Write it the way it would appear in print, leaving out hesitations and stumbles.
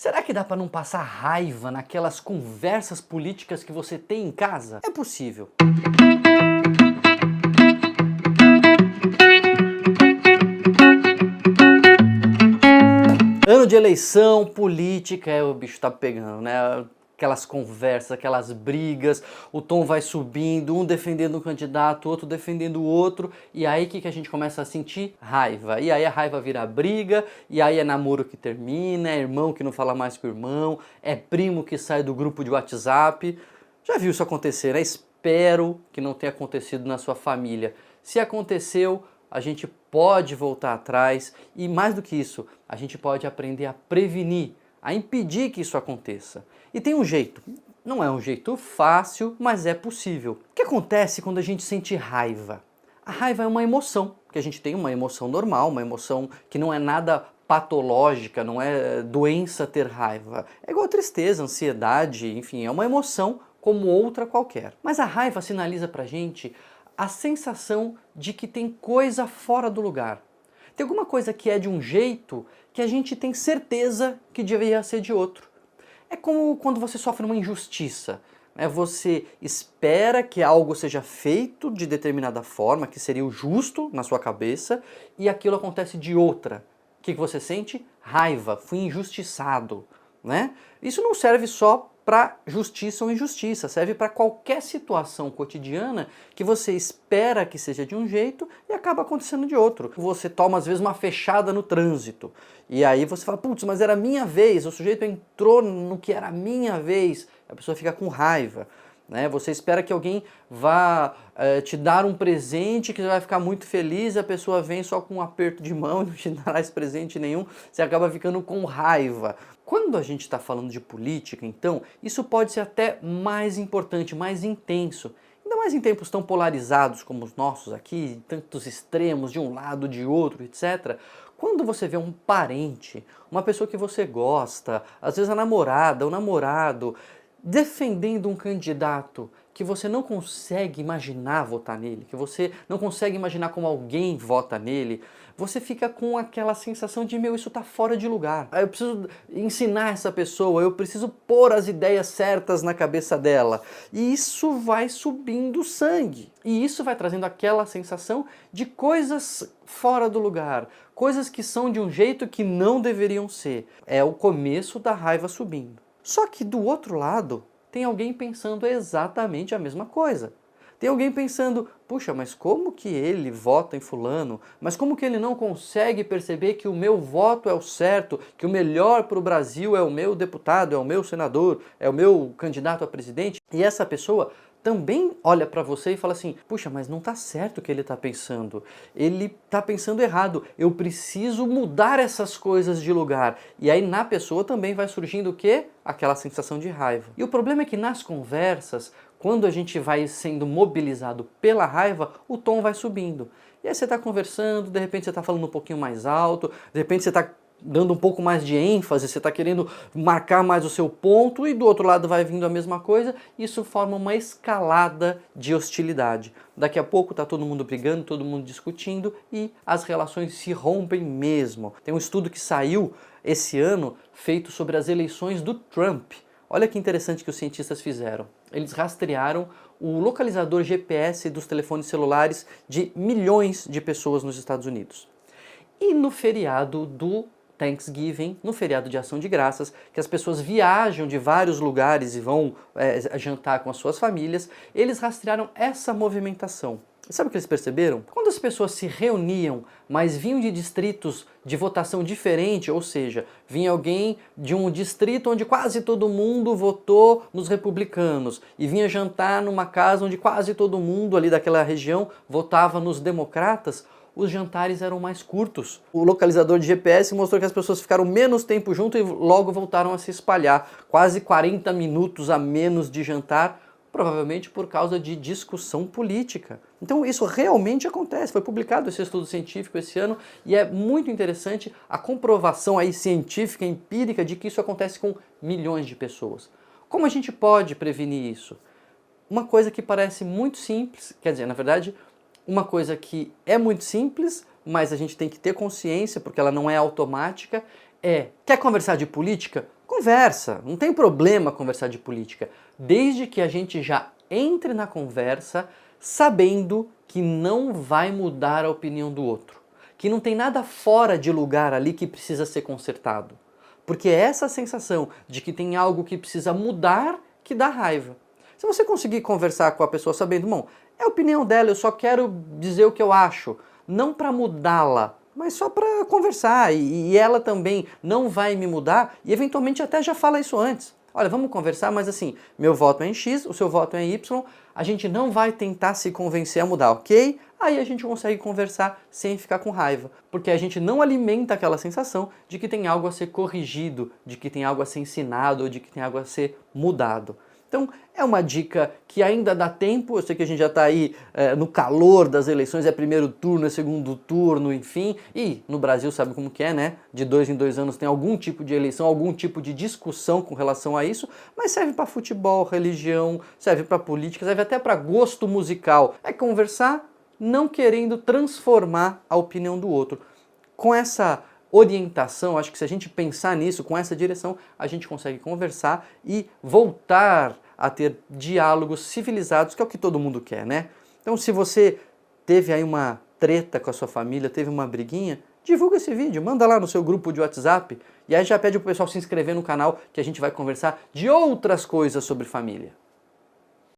Será que dá para não passar raiva naquelas conversas políticas que você tem em casa? É possível. Ano de eleição, política, o bicho tá pegando, né? Aquelas conversas, aquelas brigas, o tom vai subindo, um defendendo um candidato, outro defendendo o outro, e aí o que a gente começa a sentir? Raiva. E aí a raiva vira briga, e aí é namoro que termina, é irmão que não fala mais com o irmão, é primo que sai do grupo de WhatsApp. Já viu isso acontecer, né? Espero que não tenha acontecido na sua família. Se aconteceu, a gente pode voltar atrás e, mais do que isso, a gente pode aprender a prevenir, a impedir que isso aconteça. E tem um jeito. Não é um jeito fácil, mas é possível. O que acontece quando a gente sente raiva? A raiva é uma emoção, que a gente tem uma emoção normal, uma emoção que não é nada patológica, não é doença ter raiva. É igual a tristeza, ansiedade, enfim, é uma emoção como outra qualquer. Mas a raiva sinaliza pra gente a sensação de que tem coisa fora do lugar. Tem alguma coisa que é de um jeito que a gente tem certeza que deveria ser de outro. É como quando você sofre uma injustiça. Você espera que algo seja feito de determinada forma, que seria o justo na sua cabeça, e aquilo acontece de outra. O que você sente? Raiva, fui injustiçado. Isso não serve só para justiça ou injustiça, serve para qualquer situação cotidiana que você espera que seja de um jeito e acaba acontecendo de outro. Você toma às vezes uma fechada no trânsito e aí você fala, putz, mas era minha vez, o sujeito entrou no que era minha vez, a pessoa fica com raiva. Você espera que alguém vá te dar um presente que você vai ficar muito feliz, a pessoa vem só com um aperto de mão e não te dará esse presente nenhum, você acaba ficando com raiva. Quando a gente está falando de política, então, isso pode ser até mais importante, mais intenso. Ainda mais em tempos tão polarizados como os nossos aqui, tantos extremos de um lado, de outro, etc. Quando você vê um parente, uma pessoa que você gosta, às vezes a namorada, o namorado, defendendo um candidato que você não consegue imaginar votar nele, que você não consegue imaginar como alguém vota nele, você fica com aquela sensação de, isso tá fora de lugar. Eu preciso ensinar essa pessoa, eu preciso pôr as ideias certas na cabeça dela. E isso vai subindo o sangue. E isso vai trazendo aquela sensação de coisas fora do lugar, coisas que são de um jeito que não deveriam ser. É o começo da raiva subindo. Só que do outro lado, tem alguém pensando exatamente a mesma coisa. Tem alguém pensando, puxa, mas como que ele vota em fulano? Mas como que ele não consegue perceber que o meu voto é o certo, que o melhor para o Brasil é o meu deputado, é o meu senador, é o meu candidato a presidente? E essa pessoa também olha para você e fala assim, puxa, mas não está certo o que ele está pensando. Ele está pensando errado. Eu preciso mudar essas coisas de lugar. E aí na pessoa também vai surgindo o quê? Aquela sensação de raiva. E o problema é que nas conversas, quando a gente vai sendo mobilizado pela raiva, o tom vai subindo. E aí você está conversando, de repente você está falando um pouquinho mais alto, de repente você está dando um pouco mais de ênfase, você está querendo marcar mais o seu ponto e do outro lado vai vindo a mesma coisa, isso forma uma escalada de hostilidade. Daqui a pouco está todo mundo brigando, todo mundo discutindo e as relações se rompem mesmo. Tem um estudo que saiu esse ano feito sobre as eleições do Trump. Olha que interessante que os cientistas fizeram. Eles rastrearam o localizador GPS dos telefones celulares de milhões de pessoas nos Estados Unidos. E no feriado do Thanksgiving, no feriado de Ação de Graças, que as pessoas viajam de vários lugares e vão jantar com as suas famílias, eles rastrearam essa movimentação. E sabe o que eles perceberam? Quando as pessoas se reuniam, mas vinham de distritos de votação diferente, ou seja, vinha alguém de um distrito onde quase todo mundo votou nos republicanos e vinha jantar numa casa onde quase todo mundo ali daquela região votava nos democratas, os jantares eram mais curtos. O localizador de GPS mostrou que as pessoas ficaram menos tempo junto e logo voltaram a se espalhar. Quase 40 minutos a menos de jantar, provavelmente por causa de discussão política. Então isso realmente acontece, foi publicado esse estudo científico esse ano e é muito interessante a comprovação aí científica, empírica, de que isso acontece com milhões de pessoas. Como a gente pode prevenir isso? Uma coisa que parece muito simples, quer dizer, na verdade, uma coisa que é muito simples, mas a gente tem que ter consciência, porque ela não é automática, quer conversar de política? conversa, não tem problema conversar de política, desde que a gente já entre na conversa sabendo que não vai mudar a opinião do outro, que não tem nada fora de lugar ali que precisa ser consertado. Porque é essa sensação de que tem algo que precisa mudar que dá raiva. Se você conseguir conversar com a pessoa sabendo, bom, é a opinião dela, eu só quero dizer o que eu acho, não para mudá-la, mas só para conversar, e ela também não vai me mudar, e eventualmente até já fala isso antes. Olha, vamos conversar, mas assim, meu voto é em X, o seu voto é em Y, a gente não vai tentar se convencer a mudar, ok? Aí a gente consegue conversar sem ficar com raiva, porque a gente não alimenta aquela sensação de que tem algo a ser corrigido, de que tem algo a ser ensinado, ou de que tem algo a ser mudado. Então, é uma dica que ainda dá tempo, eu sei que a gente já está aí no calor das eleições, é primeiro turno, é segundo turno, enfim, e no Brasil sabe como que é, né? De 2 em 2 anos tem algum tipo de eleição, algum tipo de discussão com relação a isso, mas serve para futebol, religião, serve para política, serve até para gosto musical. É conversar não querendo transformar a opinião do outro. Com essa orientação, acho que se a gente pensar nisso, com essa direção, a gente consegue conversar e voltar a ter diálogos civilizados, que é o que todo mundo quer, né? Então, se você teve aí uma treta com a sua família, teve uma briguinha, divulga esse vídeo, manda lá no seu grupo de WhatsApp e aí já pede pro pessoal se inscrever no canal que a gente vai conversar de outras coisas sobre família.